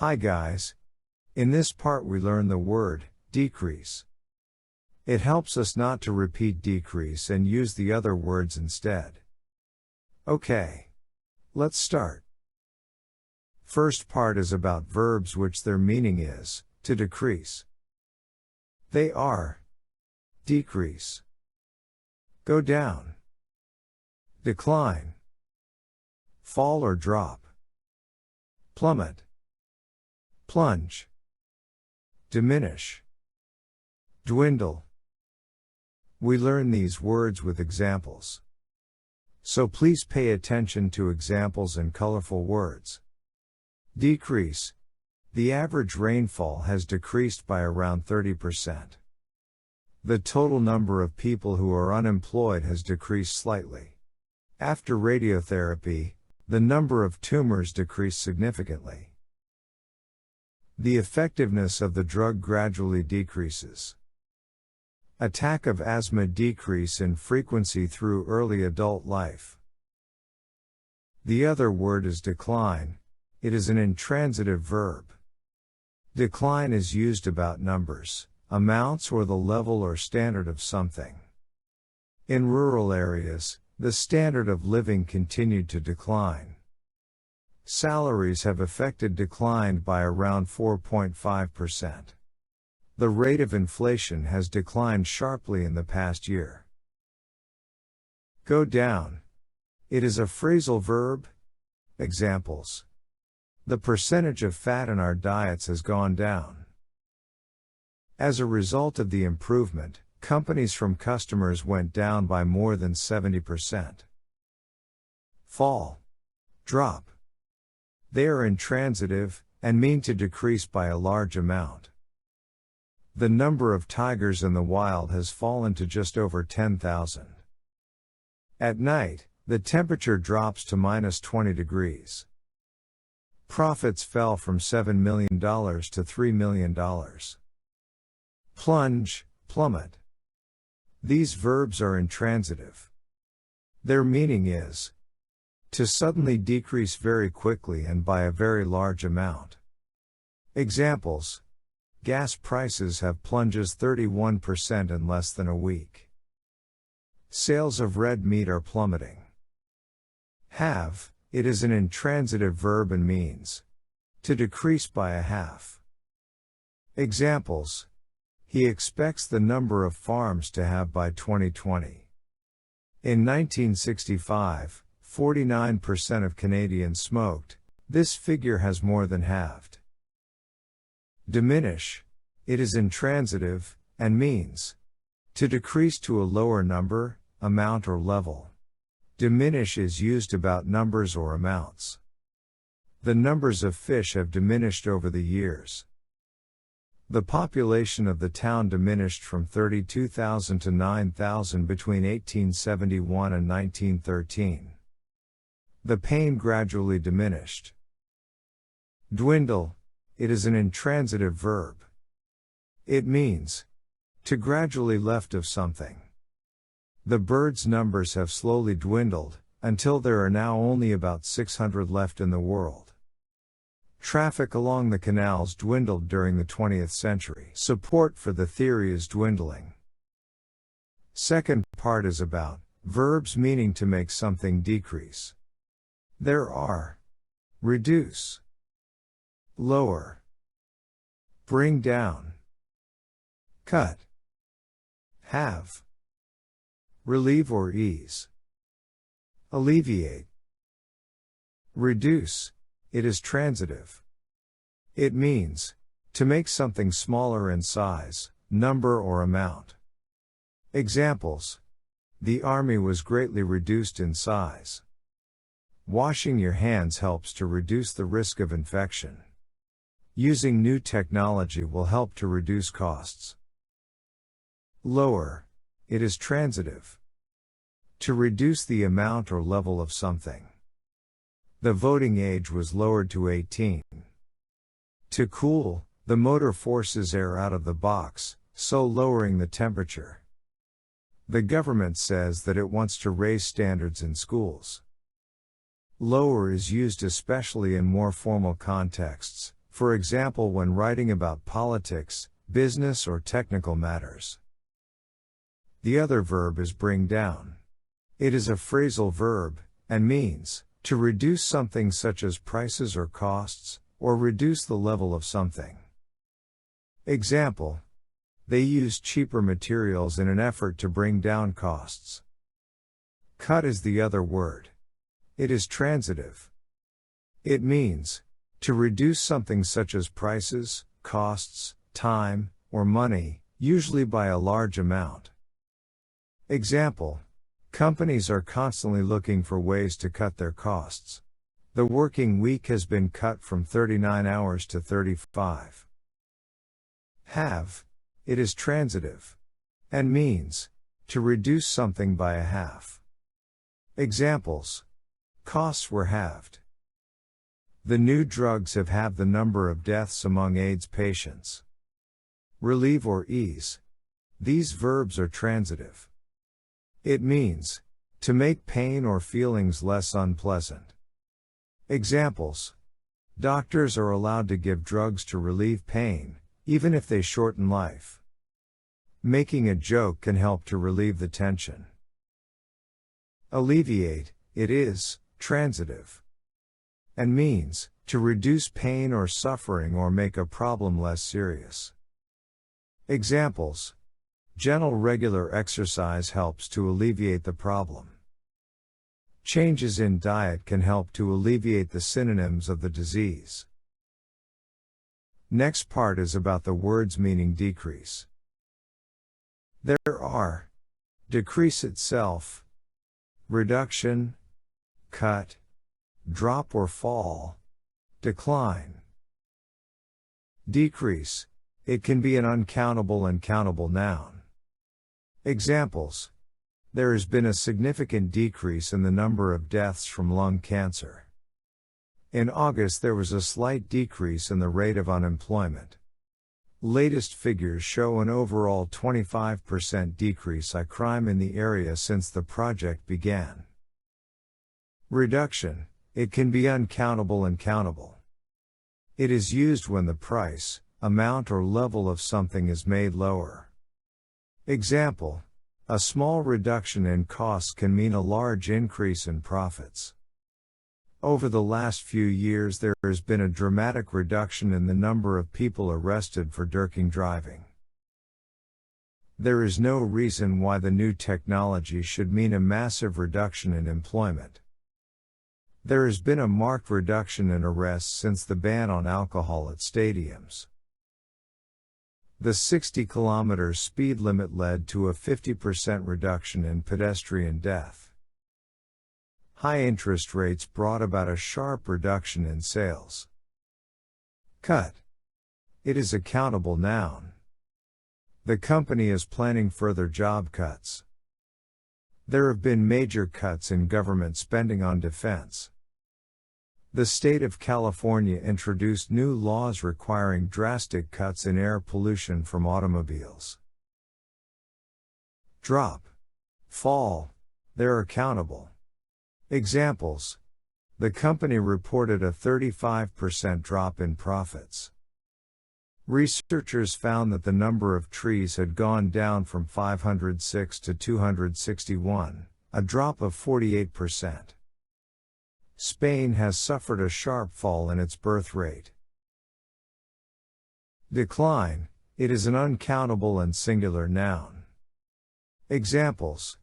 Hi guys. In this part we learn the word decrease. It helps us not to repeat decrease and use the other words instead. Okay. Let's start. First part is about verbs which their meaning is to decrease. They are decrease, go down, decline, fall or drop, plummet, plunge, diminish, dwindle. We learn these words with examples. So please pay attention to examples and colorful words. Decrease. The average rainfall has decreased by around 30%. The total number of people who are unemployed has decreased slightly. After radiotherapy, the number of tumors decreased significantly. The effectiveness of the drug gradually decreases. Attack of asthma decrease in frequency through early adult life. The other word is decline. It is an intransitive verb. Decline is used about numbers, amounts or the level or standard of something. In rural areas, the standard of living continued to decline. Salaries have declined by around 4.5%. The rate of inflation has declined sharply in the past year. Go down. It is a phrasal verb. Examples. The percentage of fat in our diets has gone down. As a result of the improvement, companies from customers went down by more than 70%. Fall. Drop. They are intransitive, and mean to decrease by a large amount. The number of tigers in the wild has fallen to just over 10,000. At night, the temperature drops to -20 degrees. Profits fell from $7 million to $3 million. Plunge, plummet. These verbs are intransitive. Their meaning is to suddenly decrease very quickly and by a very large amount. Examples. Gas prices have plunges 31% in less than a week. Sales of red meat are plummeting. Have. It is an intransitive verb and means to decrease by a half. Examples. He expects the number of farms to have by 2020. In 1965, 49% of Canadians smoked. This figure has more than halved. Diminish. It is intransitive, and means to decrease to a lower number, amount or level. Diminish is used about numbers or amounts. The numbers of fish have diminished over the years. The population of the town diminished from 32,000 to 9,000 between 1871 and 1913. The pain gradually diminished. Dwindle. It is an intransitive verb. It means to gradually left of something. The birds' numbers have slowly dwindled, until there are now only about 600 left in the world. Traffic along the canals dwindled during the 20th century. Support for the theory is dwindling. Second part is about verbs meaning to make something decrease. There are reduce, lower, bring down, cut, have, relieve or ease, alleviate. Reduce. It is transitive. It means to make something smaller in size, number or amount. Examples. The army was greatly reduced in size. Washing your hands helps to reduce the risk of infection. Using new technology will help to reduce costs. Lower. It is transitive. To reduce the amount or level of something. The voting age was lowered to 18. To cool, the motor forces air out of the box, so lowering the temperature. The government says that it wants to raise standards in schools. Lower is used especially in more formal contexts, for example when writing about politics, business or technical matters. The other verb is bring down. It is a phrasal verb, and means to reduce something such as prices or costs, or reduce the level of something. Example: they use cheaper materials in an effort to bring down costs. Cut is the other word. It is transitive. It means to reduce something such as prices, costs, time, or money, usually by a large amount. Example: companies are constantly looking for ways to cut their costs. The working week has been cut from 39 hours to 35. Have. It is transitive. And means to reduce something by a half. Examples: costs were halved. The new drugs have halved the number of deaths among AIDS patients. Relieve or ease. These verbs are transitive. It means to make pain or feelings less unpleasant. Examples: doctors are allowed to give drugs to relieve pain, even if they shorten life. Making a joke can help to relieve the tension. Alleviate. It is transitive. And means to reduce pain or suffering or make a problem less serious. Examples: gentle regular exercise helps to alleviate the problem. Changes in diet can help to alleviate the synonyms of the disease. Next part is about the words meaning decrease. There are decrease itself, reduction, cut, drop or fall, decline. Decrease. It can be an uncountable and countable noun. Examples: there has been a significant decrease in the number of deaths from lung cancer. In August there was a slight decrease in the rate of unemployment. Latest figures show an overall 25% decrease in crime in the area since the project began. Reduction. It can be uncountable and countable. It is used when the price, amount or level of something is made lower. Example: a small reduction in costs can mean a large increase in profits. Over the last few years there has been a dramatic reduction in the number of people arrested for drinking driving. There is no reason why the new technology should mean a massive reduction in employment. There has been a marked reduction in arrests since the ban on alcohol at stadiums. The 60 km speed limit led to a 50% reduction in pedestrian death. High interest rates brought about a sharp reduction in sales. Cut. It is a countable noun. The company is planning further job cuts. There have been major cuts in government spending on defense. The state of California introduced new laws requiring drastic cuts in air pollution from automobiles. Drop. Fall. They're countable. Examples: the company reported a 35% drop in profits. Researchers found that the number of trees had gone down from 506 to 261, a drop of 48%. Spain has suffered a sharp fall in its birth rate. Decline. It is an uncountable and singular noun. Examples: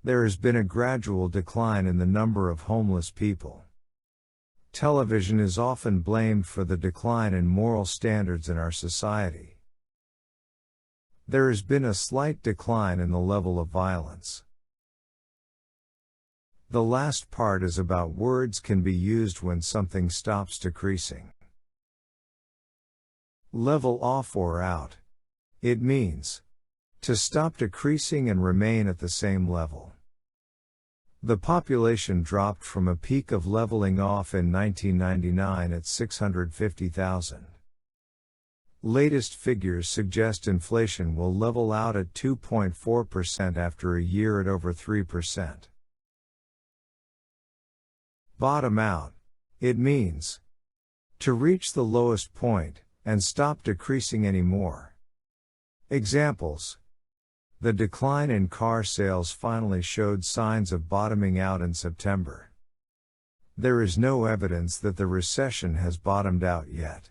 there has been a gradual decline in the number of homeless people. Television is often blamed for the decline in moral standards in our society. There has been a slight decline in the level of violence. The last part is about words can be used when something stops decreasing. Level off or out. It means to stop decreasing and remain at the same level. The population dropped from a peak of leveling off in 1999 at 650,000. Latest figures suggest inflation will level out at 2.4% after a year at over 3%. Bottom out. It means To reach the lowest point, and stop decreasing anymore. Examples. The decline in car sales finally showed signs of bottoming out in September. There is no evidence that the recession has bottomed out yet.